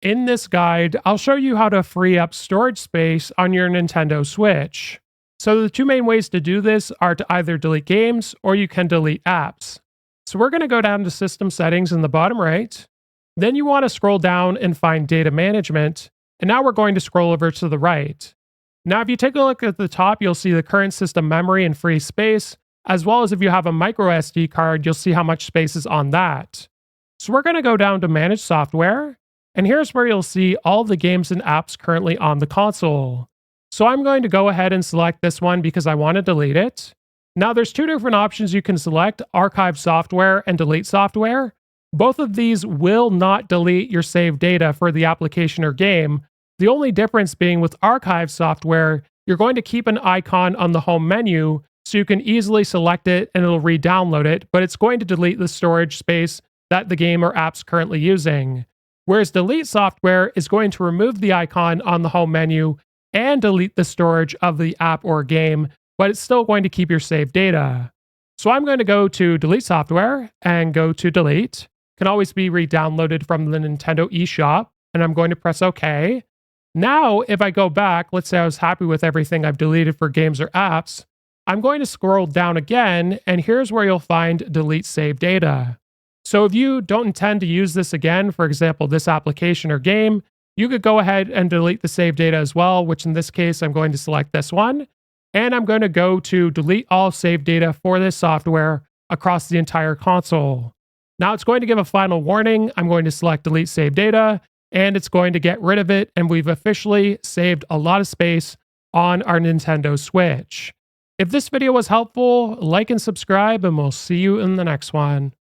In this guide, I'll show you how to free up storage space on your Nintendo Switch. So the two main ways to do this are to either delete games or you can delete apps. So we're going to go down to System Settings in the bottom right. Then you want to scroll down and find Data Management. And now we're going to scroll over to the right. Now, if you take a look at the top, you'll see the current system memory and free space, as well as if you have a microSD card, you'll see how much space is on that. So we're going to go down to Manage Software. And here's where you'll see all the games and apps currently on the console. So I'm going to go ahead and select this one because I want to delete it. Now there's two different options you can select, Archive Software and Delete Software. Both of these will not delete your saved data for the application or game. The only difference being with Archive Software, you're going to keep an icon on the home menu so you can easily select it and it'll re-download it, but it's going to delete the storage space that the game or app's currently using. Whereas Delete Software is going to remove the icon on the home menu and delete the storage of the app or game, but it's still going to keep your saved data. So I'm going to go to Delete Software and go to Delete. Can always be re-downloaded from the Nintendo eShop, and I'm going to press OK. Now, if I go back, let's say I was happy with everything I've deleted for games or apps, I'm going to scroll down again, and here's where you'll find Delete Saved Data. So if you don't intend to use this again, for example, this application or game, you could go ahead and delete the saved data as well, which in this case, I'm going to select this one. And I'm going to go to delete all saved data for this software across the entire console. Now it's going to give a final warning. I'm going to select delete saved data, and it's going to get rid of it. And we've officially saved a lot of space on our Nintendo Switch. If this video was helpful, like and subscribe, and we'll see you in the next one.